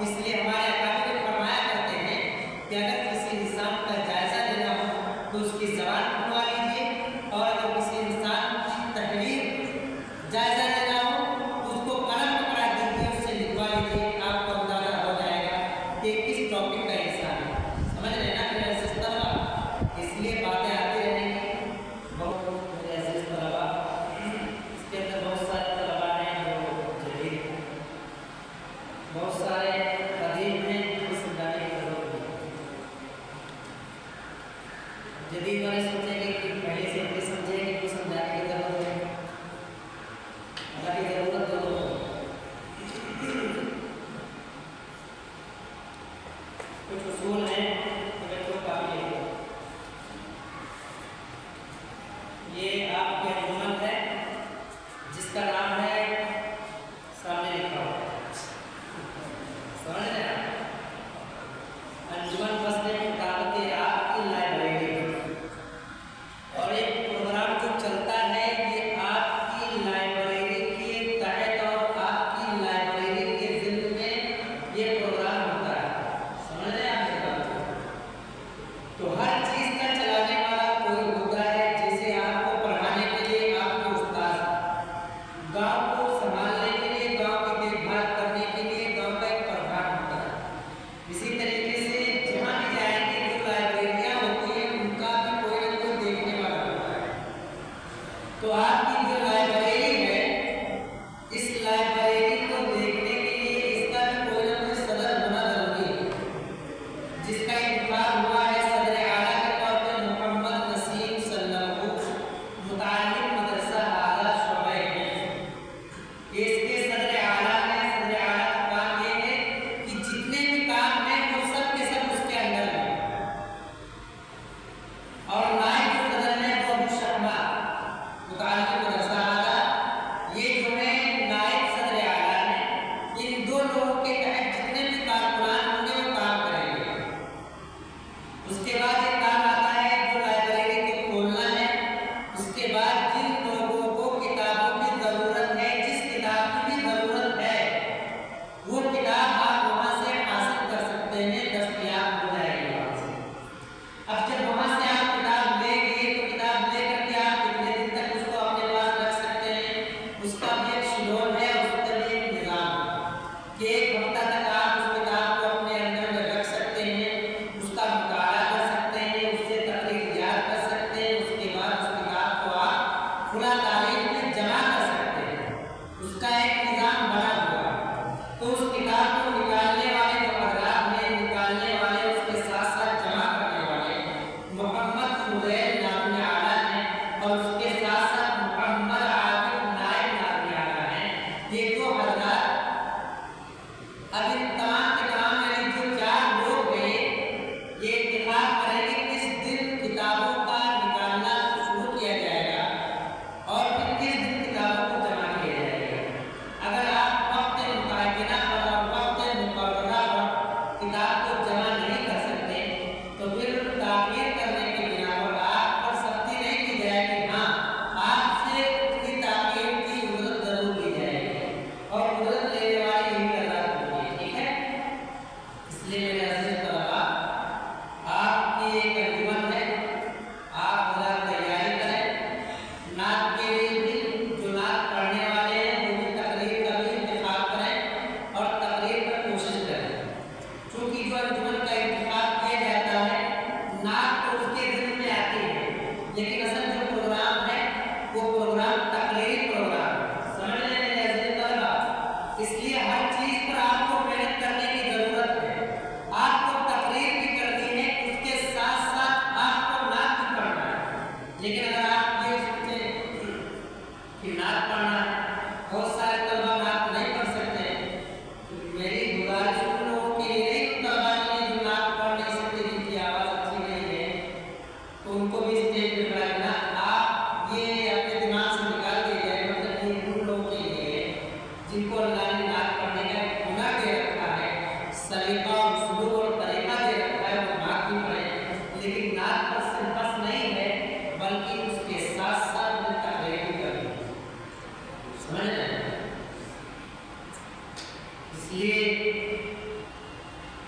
اس لیے ہمارے اکابر فرمایا کرتے ہیں کہ اگر کسی انسان کا جائزہ لینا ہو تو اس کی زبان کھلوا لیجیے، اور اگر کسی انسان کی تحریر جائزہ لینا ہو تو اس کو قلم پکڑا دیجیے، اس سے لکھوا لیجیے، آپ کو اندازہ ہو جائے گا کہ کس ٹاپک کا انسان ہے۔ سمجھ رہے نا میرے عزیز طلبا؟ اس لیے باتیں آتی رہیں گی بہت میرے عزیز طلبا۔ اس کے اندر بہت سارے طلبا ہیں جو جدید ہیں، بہت سارے قدیم ہیں جن کو سمجھانے کی ضرورت نہیں۔ جدید والے سوچیں گے کہ پہلے سے نہیں سمجھیں گے، کوئی سمجھانے کی ضرورت ہے، اللہ کی ضرورت دونوں کو۔ کچھ اصول ہیں کہ بچوں کا بھی ہے، یہ آپ کے انجمن ہے جس کا نام ہے، سامنے لکھا ہوا ہے،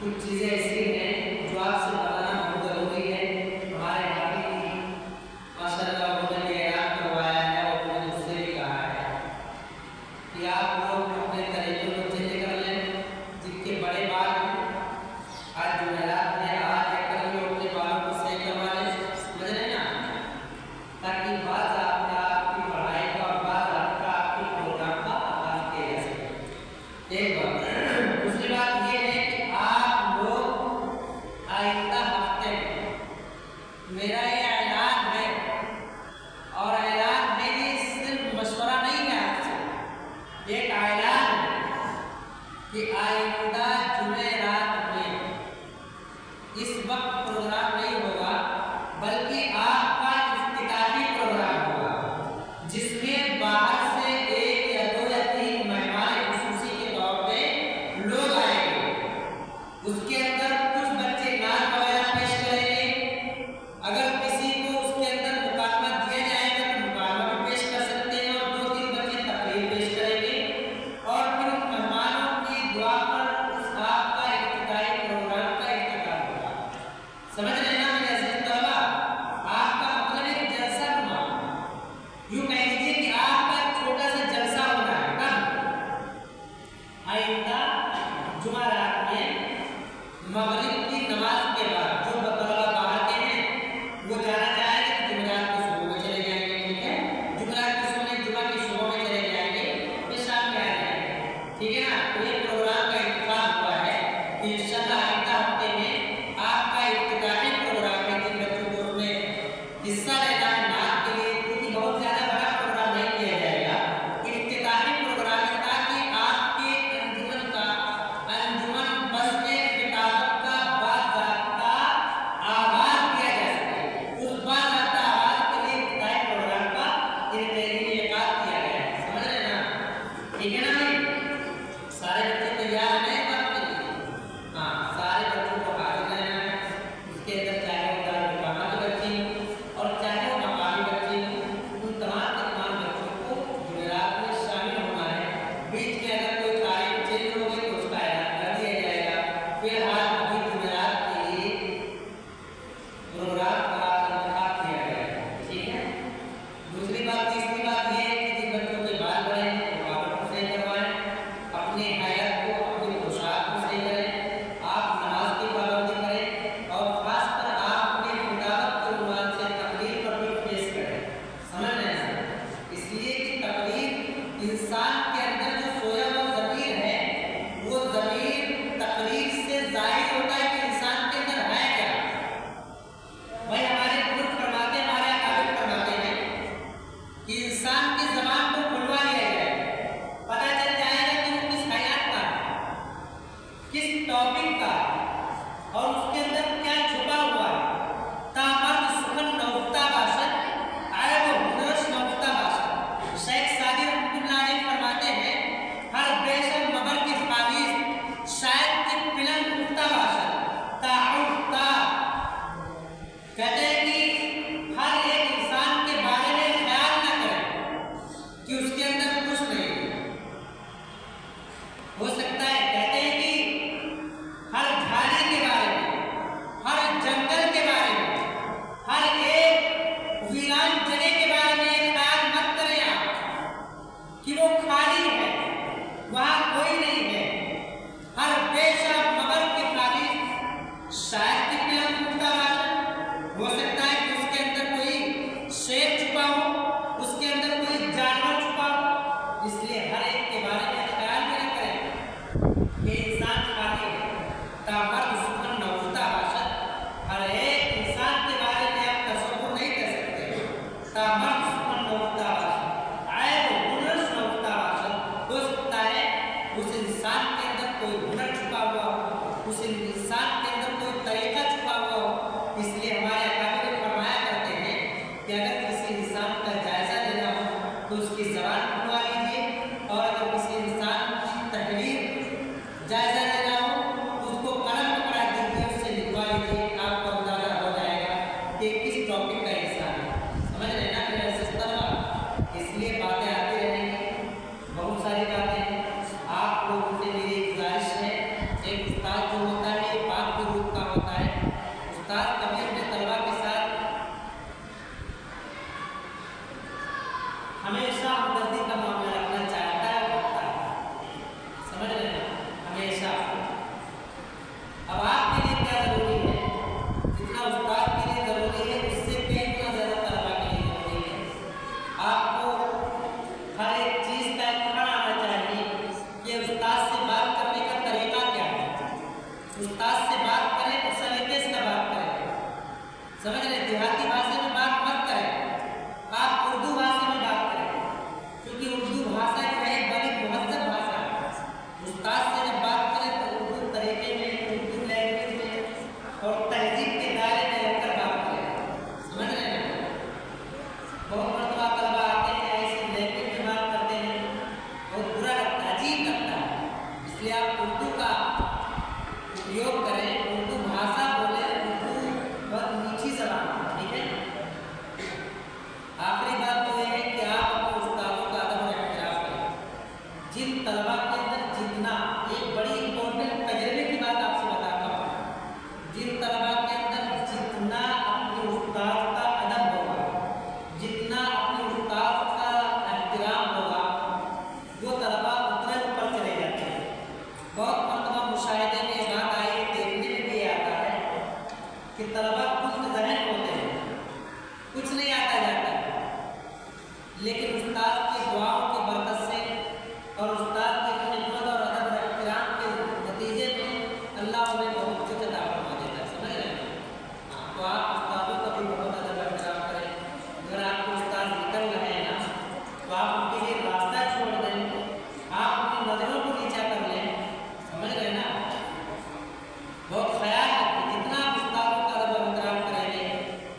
कुछ चीज़ें ऐसी हैं जो आपसे बताना बहुत ज़रूरी है। हमारे हाफिज़ माशाअल्लाह उन्होंने ये ऐलान करवाया है और उन्होंने मुझसे भी कहा है कि आप लोग अपने तरीक़ों को चेंज कर लें। जिनके बड़े बाल आज जुमेरात में आज या कल में अपने बालों को सही करवा लें, समझ रहे हैं ना, ताकि बात आपकी पढ़ाई का और बात आपके प्रोग्राम का आगाज़ किया जा सके। एक बात। दूसरी बात ये है कि आप लोग आइंदा हफ्ते में, मेरा ये ऐलान है और ऐलान है, ये सिर्फ मशवरा नहीं है आपसे, एक ऐलान है कि आइंदा जुमेरात में इस वक्त प्रोग्राम नहीं होगा, बल्कि आपका इफ्तिताही प्रोग्राम होगा, जिसमें बाहर से 1 या 2 या 3 मेहमान खुसूसी के तौर पे लोग आएंगे। उसके अंदर कुछ बच्चे नाच वगैरह पेश करेंगे। अगर किसी को उसके अंदर मुकालमा दिया जाएगा तो मुकालमा भी पेश कर सकते हैं और 2-3 बच्चे तकरीर पेश करेंगे और फिर मेहमानों की दुआ पर उस आपका इफ्तिताही प्रोग्राम का इख्तिताम होगा। समझ रहे हैं ना मेरे अजीज तलबा? आपका मतलब एक जलसा होना, यूँ कह लीजिए कि आपका छोटा सा जलसा होना है। कब? आइंदा जुमेरात में मगरिब की नमाज के बाद जो तलबा बाहर के हैं वो जाना चाहेंगे तो जुमेरात की सुबह में चले जाएंगे, ठीक है? जुमेरात की सुबह जुमा की सुबह में चले जाएंगे, फिर शाम में आ जाएंगे, ठीक है ना? तो ये प्रोग्राम का इंतजाम हुआ है कि इंशाअल्लाह आइंदा हफ्ते में आपका इफ्तिताही प्रोग्राम है। जिन बच्चों को उसमें हिस्सा लेना है नात के लिए, क्योंकि बहुत ज़्यादा बड़ा प्रोग्राम नहीं किया जाएगा, इफ्तिताही प्रोग्राम है ताकि आपके अंजुमन का अंजुमन बस्ते खिताबत का बाज़ाब्ता आगाज़ किया जा सके। उस बाज़ाब्ता आगाज़ के लिए इफ्तिताही प्रोग्राम का इनेकाद किया गया है। समझ रहे हैं ना? ठीक है ना भाई? सारे बच्चे तैयार हैं इस बात के लिए? हाँ, सारे बच्चों को हाजिर रहना है। उसके अंदर चाहे वो दारुल की बच्ची और चाहे वो मकामी बच्ची, उन तमाम के तमाम बच्चों को जुमेरात में शामिल होना है। बीच में अगर कोई तारीख चेंज हो गई तो उसका ऐलान कर दिया जाएगा। फिलहाल अभी जुमेरात के लिए प्रोग्राम का इंतखाब किया गया है, ठीक है? दूसरी बात, तीसरी बात ये है कि जिन बच्चों के बाल बड़े हैं वो बालों को सही करवाएं, अपने हयात को, अपनी पोशाक को सही करें, आप नमाज की पाबंदी करें और खासकर आप अपने खिताबत के उन्वान से तकरीर पर भी पेश करें। समझ रहे हैं ना? इसलिए कि तकरीर इंसान के अंदर जो सोया हुआ ज़मीर है, वो ज़मीर तकरीर से ज़ाहिर होता है कि इंसान के अंदर है क्या। भाई हमारे बुजुर्ग फरमाते हैं, हमारे अकाबिर फरमाते हैं कि इंसान की ज़बान को खुलवा लिया जाए, पता चल जाएगा कि वो किस हयात का है, किस टॉपिक का है और उसके अंदर क्या छुपा हुआ है। तामर्द सुखन नौफ्ता बाशत आए वो हुनरश नौफ्ता बाशत। शेख सादी रहमतुल्लाह अलैह फरमाते हैं, हर बेशर मगर की खालिज शायद कि पिलन उफ्ता बाशत ताउफ्ता। कहते हैं कि हर एक इंसान के बारे में ख्याल न करें कि उसके अंदर कुछ नहीं है। हो सकता है, कहते हैं कि हर झाड़ी के बारे में, हर जंगल के बारे में, हर एक वीरान जगह के बारे में ख्याल मत करें आप कि वो खाली है, वहाँ कोई नहीं है। हर बेशक मगर की खाली शायद कि पिलन उठता हो सकता है कि उसके अंदर कोई शेर छुपा हो, उसके अंदर कोई जानवर छुपा हो। इसलिए हर एक के बारे में ख्याल भी न करें कि इंसान खाली है। तामर्द सुखन नौफ्ता बाशत, हर एक इंसान के बारे में आप तसव्वुर नहीं कर सकते। तामर्द सुखन नौफ्ता बाशत आए वो हुनरश नौफ्ता बाशत। हो सकता है उस इंसान के अंदर कोई हुनर छुपा हुआ हो, उस इंसान के अंदर कोई तरीका छुपा हुआ हो। इसलिए हमारे अकाबिर फरमाया करते हैं कि अगर किसी इंसान का जायज़ा लेना हो तो उसकी ज़बान खुलवा लीजिए और अगर किसी इंसान की तहरीर जायज़ा लेना हो तो उसको कलम पकड़ा दीजिए, उससे लिखवा लीजिए। आपको अंदाज़ा हो जाएगा कि किस टॉपिक का इंसान है। समझ रहे हैं ना मेरे अज़ीज़ तलबा? इसलिए बातें आती रहेंगी, बहुत सारी बातें। आप लोगों से मेरी गुजारिश है, एक उस्ताद जो होता है उस्ताद से बात करें तो सलीके से बात करें, समझ रहे, देहाती भाषा में बात मत करें, आप उर्दू भाषा में बात करें, क्योंकि उर्दू भाषा जो है एक बड़ी मुहज़्ज़ब भाषा है। उस्ताद से जब बात करें तो उर्दू तरीके में, उर्दू लैंग्वेज में और तहजीब के दायरे में रहकर बात करें, समझ रहे हैं। बहुत मरतबा तलबा आते हैं ऐसी लैंग्वेज में बात करते हैं, बहुत बुरा लगता है, अजीब लगता है, इसलिए आप उर्दू का उपयोग करें, उर्दू भाषा बोले, उर्दू बहुत मीठी ज़बान है, ठीक है। आखिरी बात तो ये है कि आप अपने उस्तादों का अदब और एहतराम करें। जिन तलबा के अंदर जितना, एक बड़ी इंपॉर्टेंट तजर्बे की बात आपसे बताता हूँ, जिन तलबा के अंदर जितना अपने उस्ताद का अदब होगा, जितना अपने उस्ताद का एहतराम होगा, वो तलबा उतना ऊपर चले जाते हैं। बहुत मरतबा मुशाहिदे में ये बात आई, देखने में भी आता है कि तलबा कुछ ज़हन होते हैं, कुछ नहीं आता जाता, लेकिन उस्ताद की दुआओं की बरकत से और उस्ताद की खिदमत और अदब और एहतराम के नतीजे में अल्लाह उन्हें बहुत कुछ अता फरमा देता है, समझ रहे हैं। तो आप उस्तादों का भी बहुत अदब और एहतराम करें। अगर आपके उस्ताद निकल रहे हैं ना, तो आप उनके लिए रास्ता छोड़ दें, आप अपनी नज़रों को नीचा कर लें, समझ रहे हैं ना। बहुत ख्याल रखें, जितना आप उस्तादों का अदब और एहतराम करेंगे,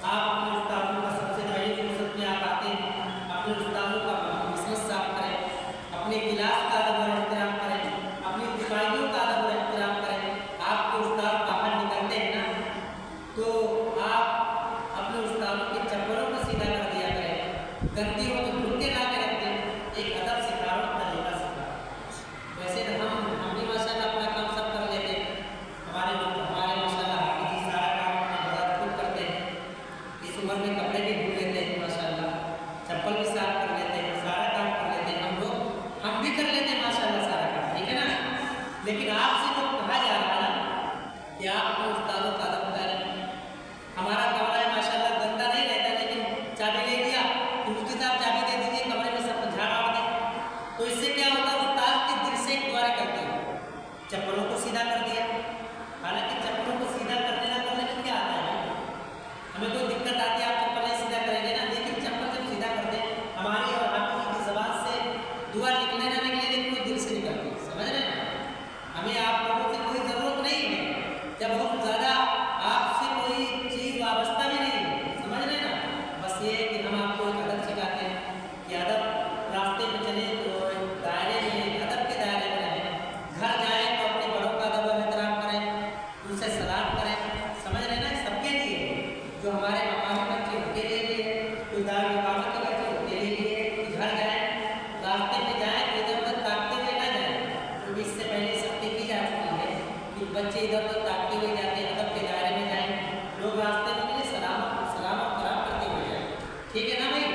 आप अपने उस्तादों का सबसे पहले फुर्सत में आप आते हैं, अपने उस्तादों का मसलक साफ करें, अपने गिलास का अदब और एहतराम करें, अपनी दिफाइयों का अदब और एहतराम करें। आपके उस्ताद बाहर निकलते हैं ना, तो आप अपने उस्तादों के चप्पलों को सीधा कर दिया करें, गंदी हो तो धुल के ला के रख दें, एक अदब सिखा रहा हूँ, तरीका सिखा रहा हूँ। वैसे तो हम भी माशाल्लाह अपना काम सब कर लेते हैं, हमारे माशाल्लाह हाफिज़ जी सारा काम अपने बजात खुद करते हैं, इस उम्र में कपड़े भी धुल लेते हैं माशाल्लाह, चप्पल भी साफ कर लेते हैं, सारा काम कर लेते हैं हम लोग, हम भी कर लेते हैं माशाल्लाह सारा काम, ठीक है ना। लेकिन आपसे जो कहा जा रहा है ना कि आप अपने उस्तादों का अदब करें। हमारा कमरा है माशाल्लाह गंदा नहीं रहता, लेकिन चाबी ले लिया तो मुफ्ती साहब चाबी दे दीजिए, कमरे में सब झाड़ आड़ दें, तो इससे क्या होता है, उस्ताद के दिल से एक दुआ करते हैं, चप्पलों को सीधा कर दिया। हालांकि चप्पलों को सीधा करने ना करने में क्या आता है, हमें कोई दिक्कत आती है, आप चप्पलें सीधा करेंगे ना, लेकिन चप्पल जब सीधा कर दें, हमारी और आपकी की ज़बान से दुआ निकले ना निकले, लेकिन वो दिल से निकलती है, समझ रहे हैं। हमें आप लोगों से कोई ज़रूरत नहीं है, जब बहुत ज़्यादा आपसे कोई चीज़ वाबस्ता भी नहीं है, समझ रहे हैं ना। बस ये है कि हम आपको एक अदब सिखाते हैं कि अदब रास्ते में चले तो दायरे में, अदब के दायरे में रहें, घर जाएँ तो अपने बड़ों का अदब और एहतराम करें, उनसे सलाम करें, समझ रहे हैं ना। सबके लिए, जो हमारे मकामी बच्चे उनके लिए भी है, जो दारुल इकामत के बच्चे उनके लिए भी है। घर जाएँ, रास्ते में जाएँ तो इधर उधर ताकते हुए ना जाएँ, क्योंकि इससे पहले सख्ती की जा चुकी है कि बच्चे इधर उधर ताकते हुए जाते हैं, अदब के दायरे में जाएँ, लोग रास्ते में मिले सलाम और कराम करते हुए जाएँ, ठीक है ना भाई।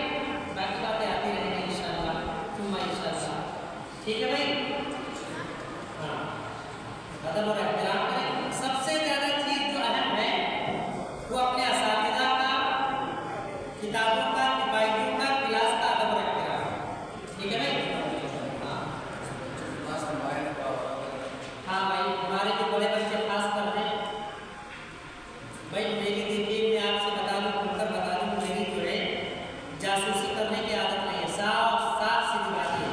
बाकी बातें आती रहेंगी इंशाअल्लाह, सुम्मा इंशाअल्लाह, ठीक है भाई। हाँ, अदब और एहतराम करें। सबसे ज़्यादा चीज़ जो अहम है वो अपने असातिज़ा का, किताबों का, दिफाइयों का, क्लास का अदब और एहतराम, ठीक है भाई। हाँ भाई, हमारे जो बड़े बच्चे खास कर रहे हैं भाई, मेरी देखिए, मैं आपसे बता दूँ, खुलकर बता दूँ, मेरी जो है जासूसी करने की आदत नहीं है, साफ साफ सीधी बात है।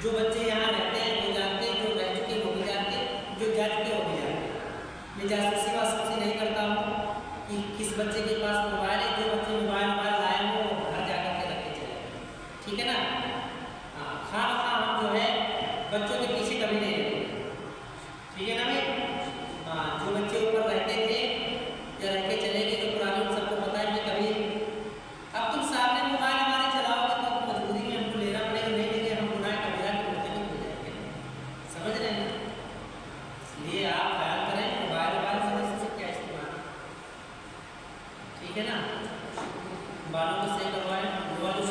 जो बच्चे यहाँ रहते हैं वो जानते हैं, जो रह चुके वो भी जानते हैं, जो जा चुके वो भी जानते हैं। मैं जासूसी वासूसी नहीं करता हूँ कि किस बच्चे के पास मोबाइल है, जो बच्चे मोबाइल लाए हो घर जा कर के रख के चले, ठीक है ना। हाँ, खामखा हम जो है बच्चों के पीछे कभी नहीं रहते, ठीक है ना भाई। हाँ, जो बच्चे ऊपर रहते थे या रह के चले गए, जो पुराने, उन सबको पता है कि कभी अब तुम सामने मोबाइल हमारे चलाओगे तो मजबूरी में हमको लेना पड़ेगा, नहीं लेके हम गुनाह कबीरा के मुर्तकिब हो जाएंगे, समझ रहे हैं। इसलिए आप ख्याल करें, मोबाइल से क्या इस्तेमाल, ठीक है ना। बालों को सही करवाएं, दुआ जो